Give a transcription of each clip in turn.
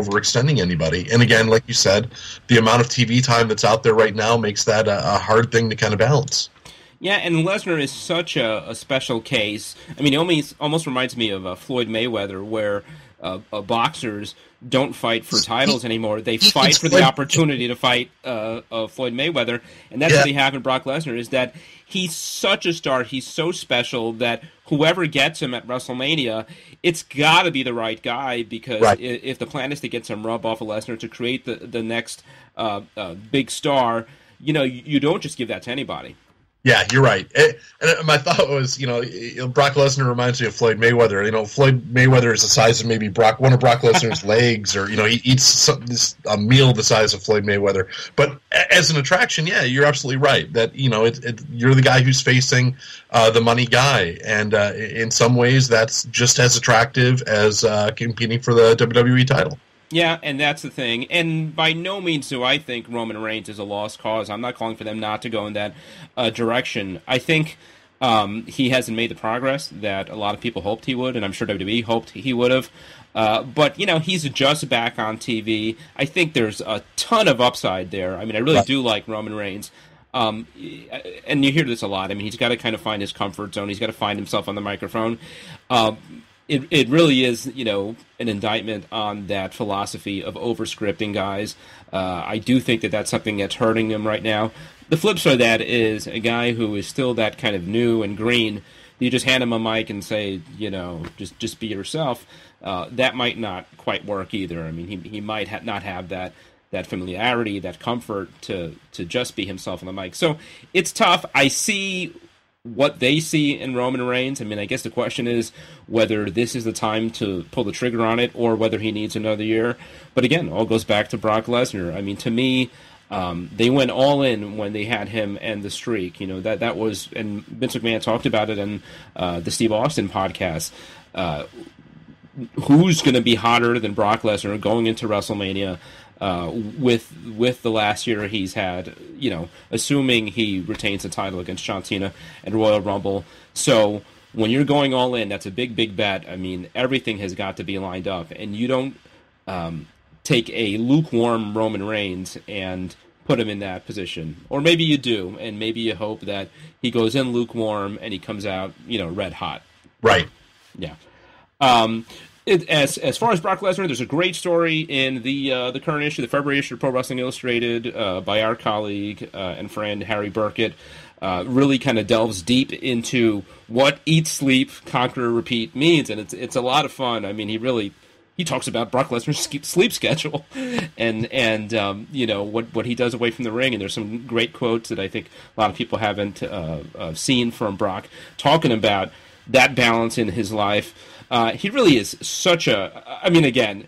overextending anybody. And again, like you said, the amount of TV time that's out there right now makes that a hard thing to kind of balance. Yeah, and Lesnar is such a special case. I mean, it almost reminds me of Floyd Mayweather, where boxers don't fight for titles anymore. They fight for the opportunity to fight Floyd Mayweather, and that's what they have in Brock Lesnar, is that he's such a star, he's so special that whoever gets him at WrestleMania, it's got to be the right guy, because if the plan is to get some rub off of Lesnar to create the next big star, you don't just give that to anybody. Yeah, you're right. And my thought was, Brock Lesnar reminds me of Floyd Mayweather. Floyd Mayweather is the size of maybe one of Brock Lesnar's legs, or he eats a meal the size of Floyd Mayweather. But as an attraction, yeah, you're absolutely right. That you're the guy who's facing the money guy, and in some ways, that's just as attractive as competing for the WWE title. Yeah, and that's the thing. And by no means do I think Roman Reigns is a lost cause. I'm not calling for them not to go in that direction. I think he hasn't made the progress that a lot of people hoped he would, and I'm sure WWE hoped he would have. But, he's just back on TV. I think there's a ton of upside there. I mean, I really do like Roman Reigns. And you hear this a lot. I mean, he's got to kind of find his comfort zone. He's got to find himself on the microphone. It really is, an indictment on that philosophy of over-scripting guys. I do think that that's something that's hurting him right now. The flip side of that is a guy who is still that kind of new and green. You just hand him a mic and say, just be yourself. That might not quite work either. I mean, he might not have that familiarity, that comfort to just be himself on the mic. So it's tough. I see what they see in Roman Reigns. I mean, I guess the question is whether this is the time to pull the trigger on it or whether he needs another year. But again, all goes back to Brock Lesnar. I mean, to me, they went all in when they had him end the streak. That was, and Vince McMahon talked about it in the Steve Austin podcast. Who's going to be hotter than Brock Lesnar going into WrestleMania? With the last year he's had, assuming he retains the title against John Cena and Royal Rumble. So when you're going all in, that's a big, big bet. I mean, everything has got to be lined up, and you don't take a lukewarm Roman Reigns and put him in that position. Or maybe you do, and maybe you hope that he goes in lukewarm and he comes out, red hot. Right. Yeah. As far as Brock Lesnar, there's a great story in the current issue, the February issue of Pro Wrestling Illustrated, by our colleague and friend Harry Burkett. Really kind of delves deep into what Eat, Sleep, Conquer, Repeat means, and it's a lot of fun. I mean, he talks about Brock Lesnar's sleep schedule and what he does away from the ring, and there's some great quotes that I think a lot of people haven't seen from Brock talking about that balance in his life. He really is such again,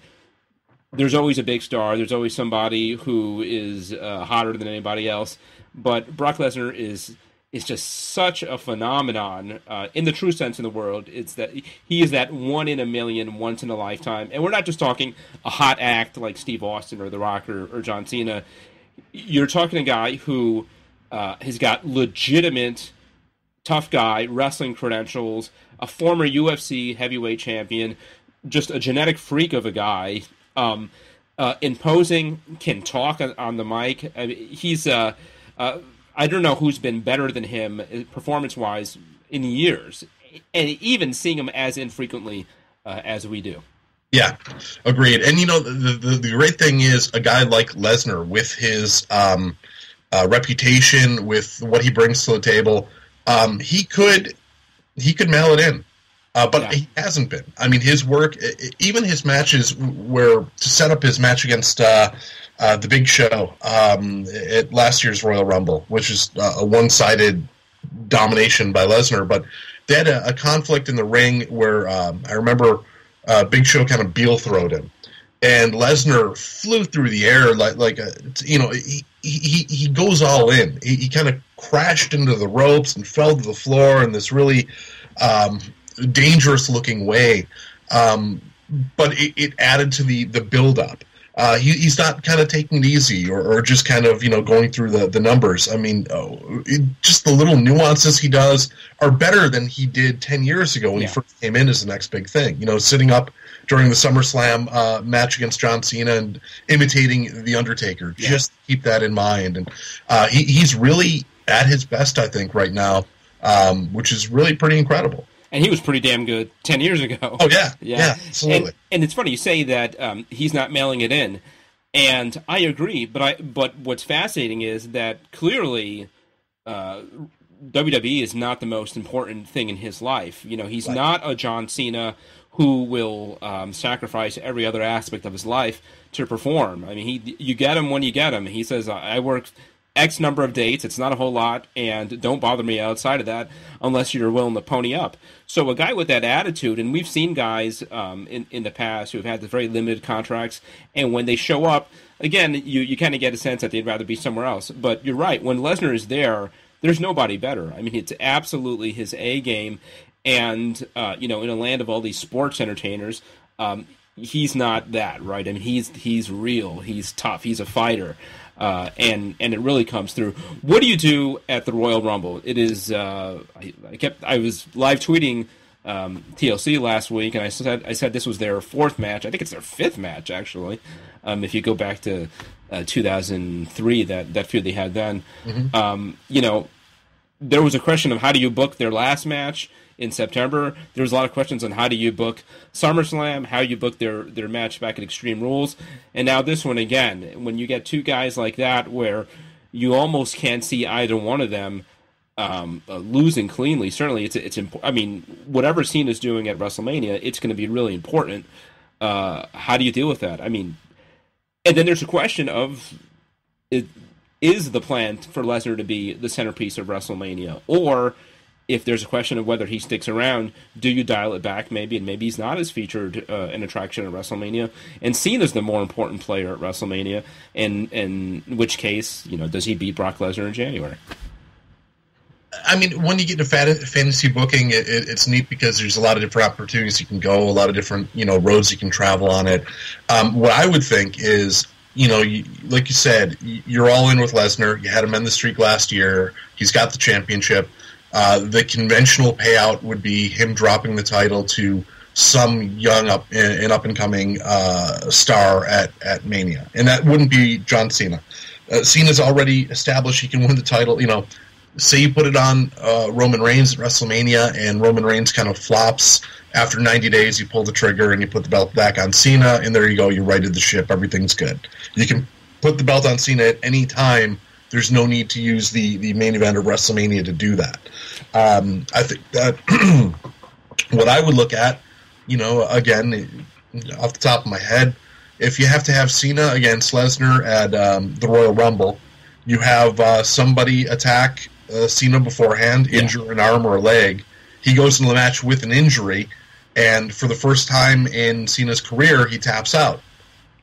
there's always a big star. There's always somebody who is hotter than anybody else. But Brock Lesnar is just such a phenomenon in the true sense in the world. It's that he is that one in a million, once in a lifetime. And we're not just talking a hot act like Steve Austin or The Rock or John Cena. You're talking a guy who has got legitimate tough guy, wrestling credentials, a former UFC heavyweight champion, just a genetic freak of a guy, imposing, can talk on the mic. I mean, he's, I don't know who's been better than him performance-wise in years, and even seeing him as infrequently as we do. Yeah, agreed. And, the great thing is a guy like Lesnar, with his reputation, with what he brings to the table, he could mail it in, but he hasn't been. I mean, his work, even his matches, were to set up his match against the Big Show at last year's Royal Rumble, which is a one-sided domination by Lesnar. But they had a conflict in the ring where I remember Big Show kind of Beal-throwed him, and Lesnar flew through the air he goes all in. He kind of crashed into the ropes and fell to the floor in this really dangerous-looking way. But it added to the build-up. He's not kind of taking it easy or just kind of going through the numbers. I mean, just the little nuances he does are better than he did 10 years ago when he first came in as the next big thing. Sitting up during the SummerSlam match against John Cena and imitating The Undertaker. Yeah. Just keep that in mind. And he's really at his best, I think, right now, which is really pretty incredible. And he was pretty damn good 10 years ago. Oh, yeah, absolutely. And it's funny, you say that he's not mailing it in, and I agree, but what's fascinating is that clearly WWE is not the most important thing in his life. You know, he's right. Not a John Cena who will sacrifice every other aspect of his life to perform. I mean, you get him when you get him. He says, I work X number of dates, it's not a whole lot, and don't bother me outside of that unless you're willing to pony up. So a guy with that attitude, and we've seen guys in the past who have had the very limited contracts, and when they show up, again, you kind of get a sense that they'd rather be somewhere else. But you're right, when Lesnar is there's nobody better. I mean, it's absolutely his A game, and in a land of all these sports entertainers, he's not that, right? I mean, he's real, he's tough, he's a fighter. And it really comes through. What do you do at the Royal Rumble? It is I was live tweeting TLC last week, and I said this was their fourth match. I think it's their fifth match actually. If you go back to 2003, that feud they had then, there was a question of how do you book their last match in September. There was a lot of questions on how do you book SummerSlam, how you book their match back at Extreme Rules, and now this one again. When you get two guys like that where you almost can't see either one of them losing cleanly, certainly it's important. I mean, whatever Cena's doing at WrestleMania, it's going to be really important. How do you deal with that? I mean, and then there's a question of is the plan for Lesnar to be the centerpiece of WrestleMania, or if there's a question of whether he sticks around, do you dial it back maybe, and maybe he's not as featured an attraction at WrestleMania, and Cena's the more important player at WrestleMania, and in which case, does he beat Brock Lesnar in January? I mean, when you get into fantasy booking, it's neat because there's a lot of different opportunities you can go, a lot of different roads you can travel on it. What I would think is, like you said, you're all in with Lesnar. You had him end the streak last year. He's got the championship. The conventional payout would be him dropping the title to some young up-and-coming star at Mania. And that wouldn't be John Cena. Cena's already established he can win the title. Say you put it on Roman Reigns at WrestleMania, and Roman Reigns kind of flops. After 90 days, you pull the trigger and you put the belt back on Cena, and there you go. You righted the ship. Everything's good. You can put the belt on Cena at any time. There's no need to use the main event of WrestleMania to do that. I think that what I would look at, again, off the top of my head, if you have to have Cena against Lesnar at the Royal Rumble, you have somebody attack Cena beforehand, injure an arm or a leg. He goes into the match with an injury, and for the first time in Cena's career, he taps out.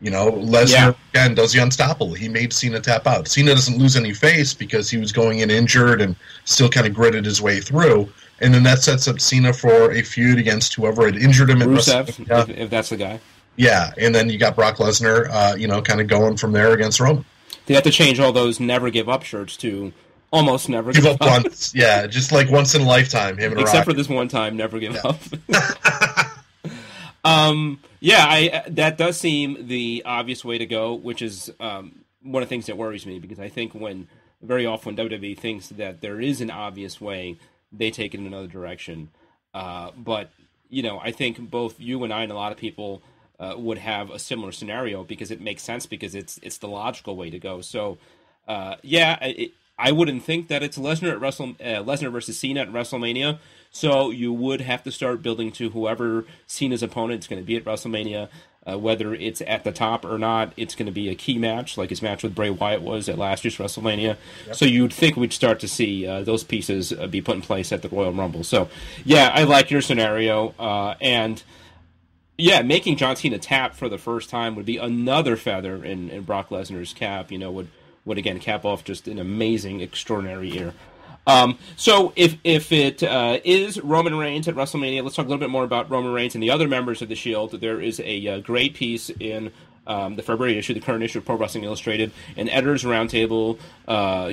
Lesnar, again, does the unstoppable. He made Cena tap out. Cena doesn't lose any face because he was going in injured and still kind of gritted his way through. And then that sets up Cena for a feud against whoever had injured him. Rusev, if that's the guy. Yeah, and then you got Brock Lesnar, kind of going from there against Roman. They have to change all those never give up shirts to almost never give up. Once. Yeah, just like once in a lifetime, him and except Rock. For this one time, never give up. That does seem the obvious way to go, which is one of the things that worries me, because I think very often WWE thinks that there is an obvious way, they take it in another direction. But I think both you and I and a lot of people would have a similar scenario because it makes sense, because it's the logical way to go. So, I wouldn't think that it's Lesnar at Lesnar versus Cena at WrestleMania. So you would have to start building to whoever Cena's opponent is going to be at WrestleMania, whether it's at the top or not. It's going to be a key match, like his match with Bray Wyatt was at last year's WrestleMania. Yep. So you'd think we'd start to see those pieces be put in place at the Royal Rumble. So, I like your scenario. Making John Cena tap for the first time would be another feather in Brock Lesnar's cap. Would again cap off just an amazing, extraordinary year. So if it is Roman Reigns at WrestleMania, let's talk a little bit more about Roman Reigns and the other members of the Shield. There is a great piece in the February issue, the current issue of Pro Wrestling Illustrated, an editors roundtable.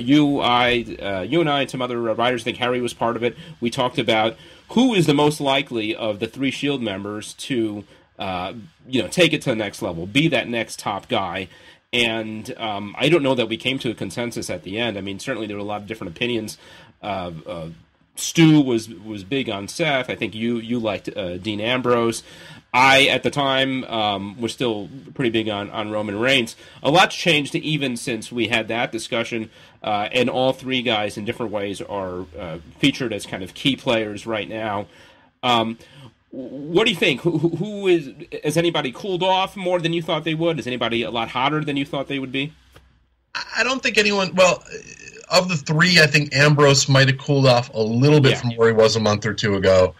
You and I, and some other writers, I think Harry was part of it. We talked about who is the most likely of the three Shield members to take it to the next level, be that next top guy. And I don't know that we came to a consensus at the end. I mean, certainly there were a lot of different opinions. Stu was big on Seth. I think you liked Dean Ambrose. I, at the time, was still pretty big on Roman Reigns. A lot's changed even since we had that discussion, and all three guys in different ways are featured as kind of key players right now. What do you think? Has anybody cooled off more than you thought they would? Is anybody a lot hotter than you thought they would be? I don't think anyone. Well, of the three, I think Ambrose might have cooled off a little bit from where he was a month or two ago.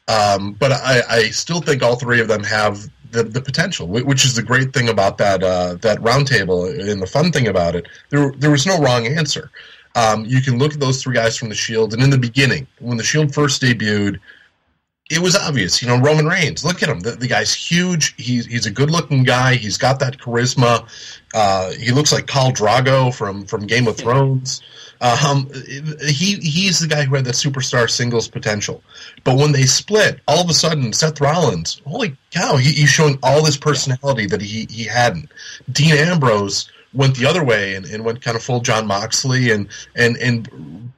But I still think all three of them have the potential, which is the great thing about that roundtable and the fun thing about it. There was no wrong answer. You can look at those three guys from the Shield, and in the beginning, when the Shield first debuted, it was obvious. Roman Reigns, look at him. The guy's huge. He's a good-looking guy. He's got that charisma. He looks like Khal Drogo from Game of Thrones. He's the guy who had that superstar singles potential. But when they split, all of a sudden, Seth Rollins, holy cow, he's showing all this personality that he hadn't. Dean Ambrose went the other way and went kind of full John Moxley and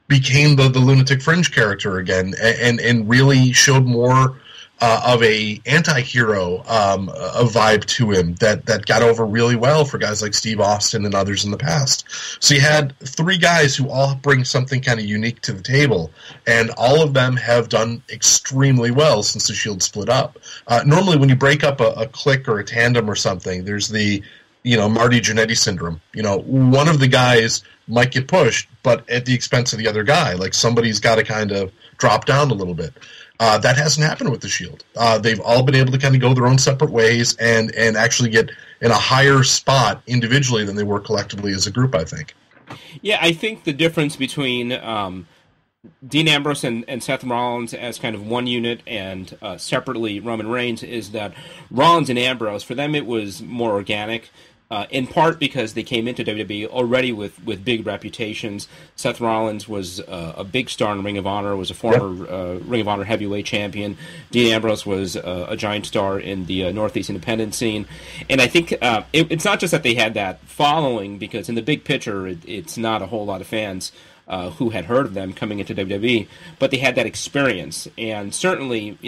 became the lunatic fringe character again and really showed more of a anti-hero a vibe to him that got over really well for guys like Steve Austin and others in the past. So you had three guys who all bring something kind of unique to the table, and all of them have done extremely well since the Shield split up. Normally when you break up a clique or a tandem or something, there's the Marty Jannetty syndrome. One of the guys might get pushed, but at the expense of the other guy. Like somebody's got to kind of drop down a little bit. That hasn't happened with the Shield. They've all been able to kind of go their own separate ways and actually get in a higher spot individually than they were collectively as a group, I think. Yeah, I think the difference between Dean Ambrose and Seth Rollins as kind of one unit and separately Roman Reigns is that Rollins and Ambrose, for them it was more organic. In part because they came into WWE already with big reputations. Seth Rollins was a big star in Ring of Honor, was a former Ring of Honor heavyweight champion. Dean Ambrose was a giant star in the Northeast independent scene. And I think it's not just that they had that following, because in the big picture, it's not a whole lot of fans who had heard of them coming into WWE, but they had that experience. And certainly,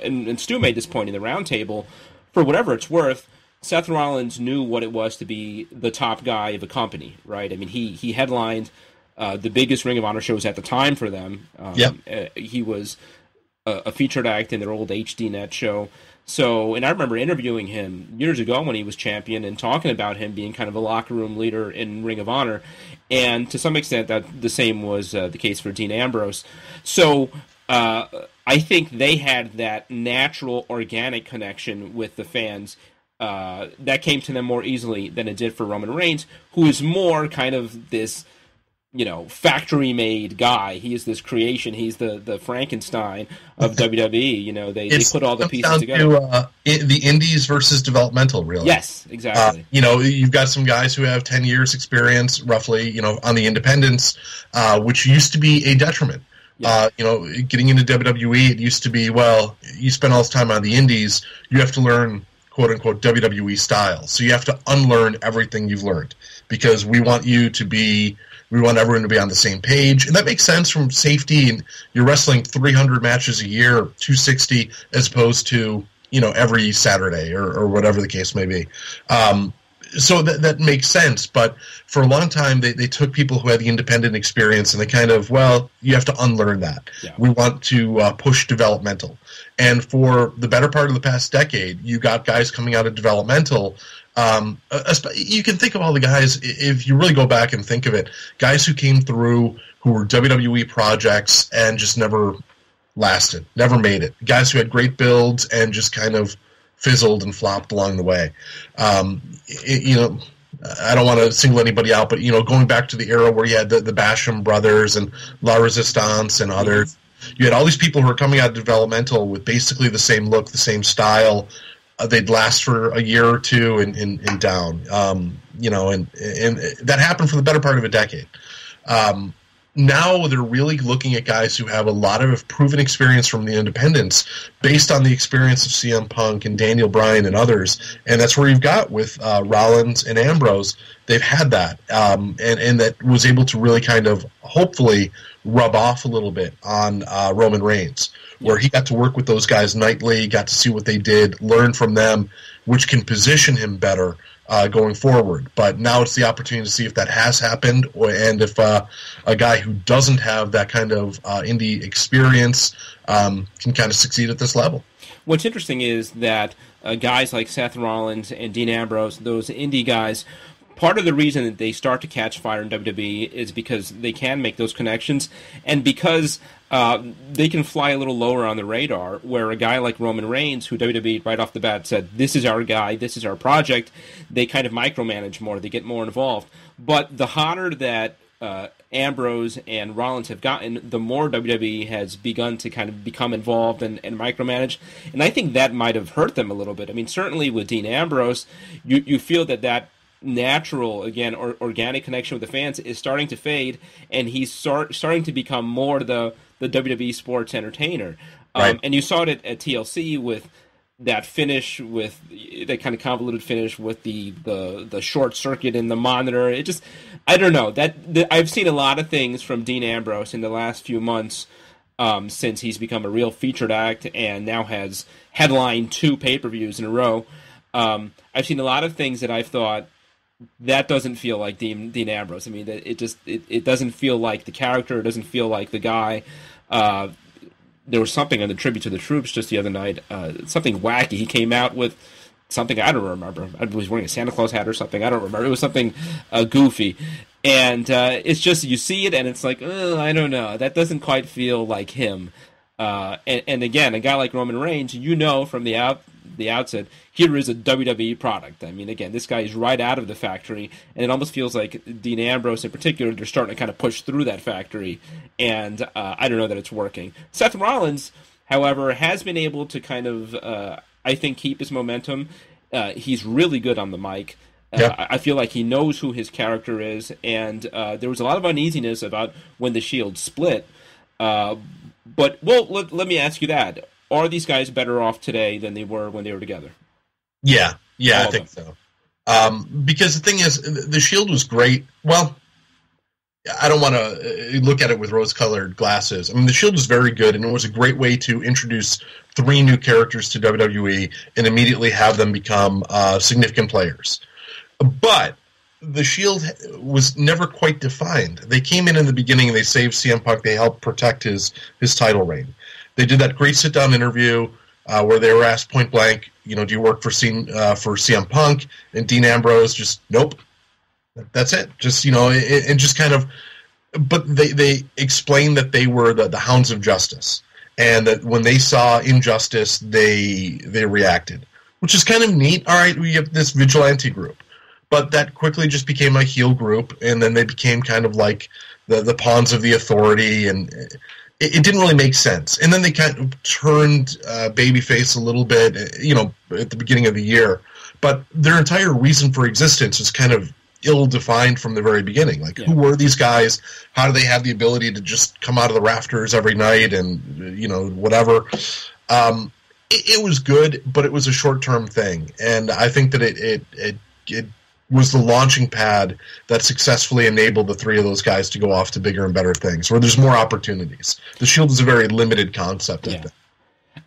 and Stu made this point in the roundtable, for whatever it's worth, Seth Rollins knew what it was to be the top guy of a company, right? I mean, he headlined the biggest Ring of Honor shows at the time for them. He was a featured act in their old HDNet show. So, and I remember interviewing him years ago when he was champion and talking about him being kind of a locker room leader in Ring of Honor. And to some extent, that the same was the case for Dean Ambrose. So, I think they had that natural, organic connection with the fans. That came to them more easily than it did for Roman Reigns, who is more kind of this, factory-made guy. He is this creation. He's the Frankenstein of WWE. They put all the pieces together. The indies versus developmental, really. Yes, exactly. You've got some guys who have 10 years experience, roughly, on the independents, which used to be a detriment. Yeah. Getting into WWE, it used to be, you spend all this time on the indies, you have to learn quote-unquote WWE style. So you have to unlearn everything you've learned because we want everyone to be on the same page. And that makes sense from safety, and you're wrestling 300 matches a year, 260, as opposed to, every Saturday or whatever the case may be. So that makes sense, but for a long time they took people who had the independent experience and they kind of, you have to unlearn that. Yeah. We want to push developmental. And for the better part of the past decade, you got guys coming out of developmental. You can think of all the guys, if you really go back and think of it, guys who came through who were WWE projects and just never lasted, never made it. Guys who had great builds and just kind of fizzled and flopped along the way. I don't want to single anybody out, but, going back to the era where you had the Basham brothers and La Resistance and others, you had all these people who were coming out of developmental with basically the same look, the same style. They'd last for a year or two and down, and that happened for the better part of a decade. now they're really looking at guys who have a lot of proven experience from the independents based on the experience of CM Punk and Daniel Bryan and others. And that's where you've got with Rollins and Ambrose. They've had that. And that was able to really kind of hopefully rub off a little bit on Roman Reigns, where he got to work with those guys nightly, got to see what they did, learn from them, which can position him better going forward. But now it's the opportunity to see if that has happened, and if a guy who doesn't have that kind of indie experience can kind of succeed at this level. What's interesting is that guys like Seth Rollins and Dean Ambrose, those indie guys, part of the reason that they start to catch fire in WWE is because they can make those connections, and because they can fly a little lower on the radar, where a guy like Roman Reigns, who WWE right off the bat said, this is our guy, this is our project, they kind of micromanage more, they get more involved. But the hotter that Ambrose and Rollins have gotten, the more WWE has begun to kind of become involved and micromanage, and I think that might have hurt them a little bit. I mean, certainly with Dean Ambrose, you feel that natural, again, organic connection with the fans is starting to fade, and he's starting to become more the WWE sports entertainer. Right. And you saw it at TLC with that finish, with that kind of convoluted finish with the short circuit in the monitor. It just, I don't know. I've seen a lot of things from Dean Ambrose in the last few months since he's become a real featured act and now has headlined 2 pay-per-views in a row. I've seen a lot of things that I've thought, that doesn't feel like Dean Ambrose. I mean, it doesn't feel like the character. It doesn't feel like the guy. There was something on the Tribute to the Troops just the other night, something wacky. He came out with something I don't remember. I was wearing a Santa Claus hat or something. I don't remember. It was something goofy. And it's just, you see it and it's like, I don't know. That doesn't quite feel like him. And again, a guy like Roman Reigns, from the outset, here is a WWE product. I mean, again, this guy is right out of the factory, and it almost feels like Dean Ambrose in particular, they're starting to kind of push through that factory, and I don't know that it's working. Seth Rollins, however, has been able to kind of, I think, keep his momentum. He's really good on the mic. Yeah. I feel like he knows who his character is, and there was a lot of uneasiness about when the Shield split. But, let me ask you that. Are these guys better off today than they were when they were together? Yeah, I think so. Because the thing is, the Shield was great. Well, I don't want to look at it with rose-colored glasses. I mean, the Shield was very good, and it was a great way to introduce 3 new characters to WWE and immediately have them become significant players. But the Shield was never quite defined. They came in the beginning, and they saved CM Punk. They helped protect his title reign. They did that great sit-down interview where they were asked point blank, do you work for CM Punk? And Dean Ambrose just, nope, that's it. Just, and just kind of, but they explained that they were the hounds of justice, and that when they saw injustice, they reacted, which is kind of neat. All right, we have this vigilante group, but that quickly just became a heel group, and then they became kind of like the pawns of the authority, and it didn't really make sense. And then they kind of turned babyface a little bit, at the beginning of the year. But their entire reason for existence is kind of ill-defined from the very beginning. Like, Who were these guys? How do they have the ability to just come out of the rafters every night and, whatever? It was good, but it was a short-term thing. And I think that it was the launching pad that successfully enabled the 3 of those guys to go off to bigger and better things, where there's more opportunities. The Shield is a very limited concept, I think.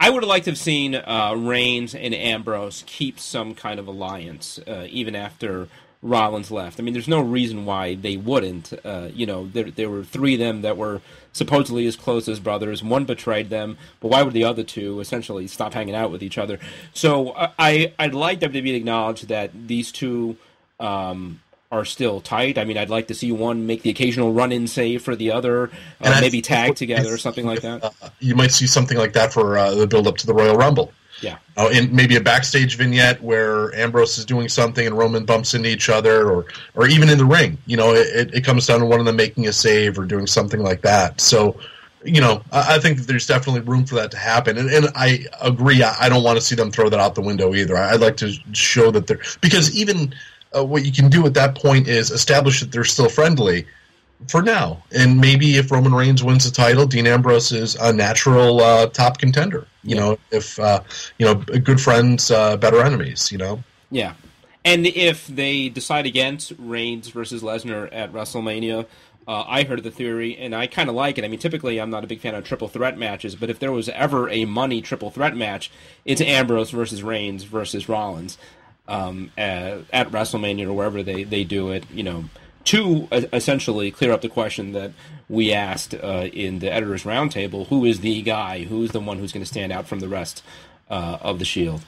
I would have liked to have seen Reigns and Ambrose keep some kind of alliance, even after Rollins left. I mean, there's no reason why they wouldn't. There were 3 of them that were supposedly as close as brothers. One betrayed them, but why would the other 2 essentially stop hanging out with each other? So I'd like WWE to acknowledge that these 2 are still tight. I mean, I'd like to see one make the occasional run-in save for the other, maybe tag together or something like that. You might see something like that for the build-up to the Royal Rumble. Yeah. And maybe a backstage vignette where Ambrose is doing something and Roman bumps into each other, or even in the ring. It comes down to one of them making a save or doing something like that. So, I think that there's definitely room for that to happen. And I agree, I don't want to see them throw that out the window either. I'd like to show that they're – because even – what you can do at that point is establish that they're still friendly, for now. And maybe if Roman Reigns wins the title, Dean Ambrose is a natural top contender. You know, if good friends, better enemies. You know. Yeah. And if they decide against Reigns versus Lesnar at WrestleMania, I heard the theory, and I kind of like it. I mean, typically I'm not a big fan of triple threat matches, but if there was ever a money triple threat match, it's Ambrose versus Reigns versus Rollins at WrestleMania or wherever they do it, you know, to essentially clear up the question that we asked in the Editor's Roundtable, who is the guy, who's the one who's going to stand out from the rest of the Shield.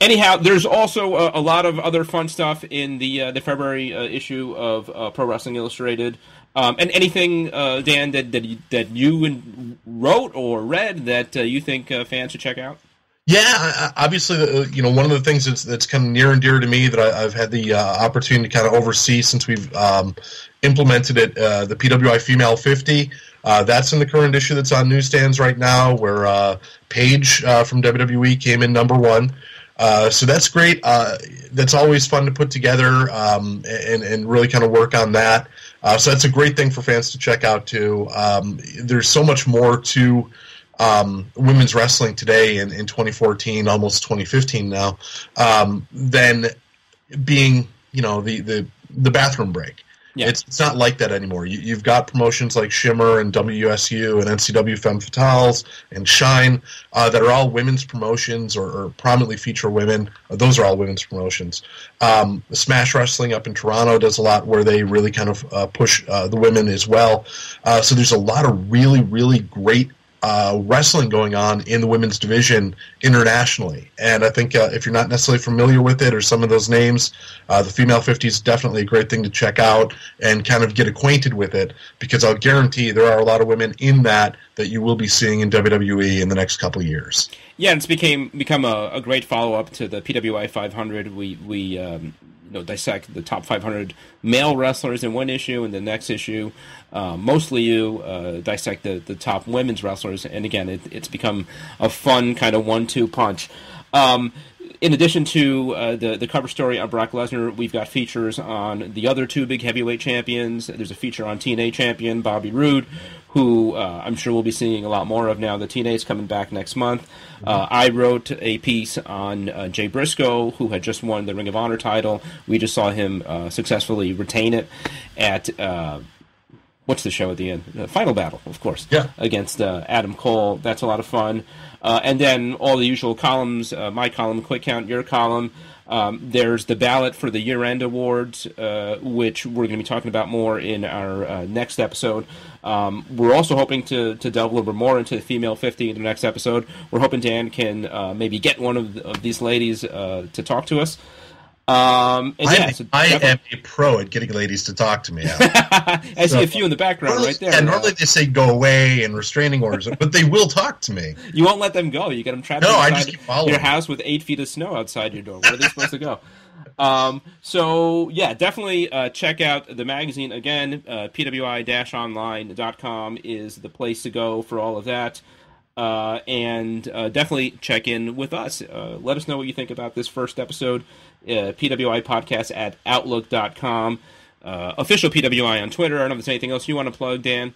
Anyhow, there's also a lot of other fun stuff in the February issue of Pro Wrestling Illustrated. And anything, Dan, that you wrote or read that you think fans should check out? Yeah, obviously, one of the things that's kind of near and dear to me that I've had the opportunity to kind of oversee since we've implemented it, the PWI Female 50. That's in the current issue that's on newsstands right now, where Paige from WWE came in #1. So that's great. That's always fun to put together and really kind of work on that. So that's a great thing for fans to check out too. There's so much more to women's wrestling today in 2014, almost 2015 now, than being the bathroom break. Yeah. It's not like that anymore. You've got promotions like Shimmer and WSU and NCW Femme Fatales and Shine that are all women's promotions or prominently feature women. Those are all women's promotions. Smash Wrestling up in Toronto does a lot where they really kind of push the women as well. So there's a lot of really, really great wrestling going on in the women's division internationally. And I think if you're not necessarily familiar with it or some of those names, the Female 50 is definitely a great thing to check out and kind of get acquainted with it, because I'll guarantee there are a lot of women in that you will be seeing in WWE in the next couple of years. Yeah, and it's become a great follow-up to the PWI 500. We dissect the top 500 male wrestlers in one issue, and the next issue, mostly you dissect the top women's wrestlers. And again, it's become a fun kind of 1-2 punch. In addition to the cover story on Brock Lesnar, we've got features on the other two big heavyweight champions. There's a feature on TNA champion Bobby Roode, who I'm sure we'll be seeing a lot more of now that TNA is coming back next month. I wrote a piece on Jay Briscoe, who had just won the Ring of Honor title. We just saw him successfully retain it at, what's the show at the end? Final Battle, of course, against Adam Cole. That's a lot of fun. And then all the usual columns, my column, Quick Count, your column. There's the ballot for the year-end awards, which we're going to be talking about more in our next episode. We're also hoping to delve a little bit more into the Female 50 in the next episode. We're hoping Dan can maybe get one of these ladies to talk to us. I am a pro at getting ladies to talk to me. I see a few in the background right there. And normally they say go away and restraining orders, but they will talk to me. You won't let them go. You get them trapped inside your house with 8 feet of snow outside your door. Where are they supposed to go? So, yeah, definitely check out the magazine. Again, PWI-online.com is the place to go for all of that. And definitely check in with us. Let us know what you think about this first episode. PWI Podcast at Outlook.com. Official PWI on Twitter. I don't know if there's anything else you want to plug, Dan.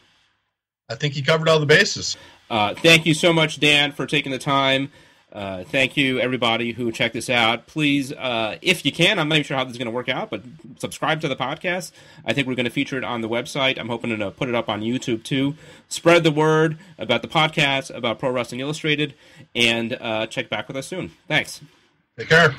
I think you covered all the bases. Thank you so much, Dan, for taking the time. Thank you, everybody who checked this out. Please, if you can, I'm not even sure how this is going to work out, but subscribe to the podcast. I think we're going to feature it on the website. I'm hoping to put it up on YouTube, too. Spread the word about the podcast, about Pro Wrestling Illustrated, and check back with us soon. Thanks. Take care.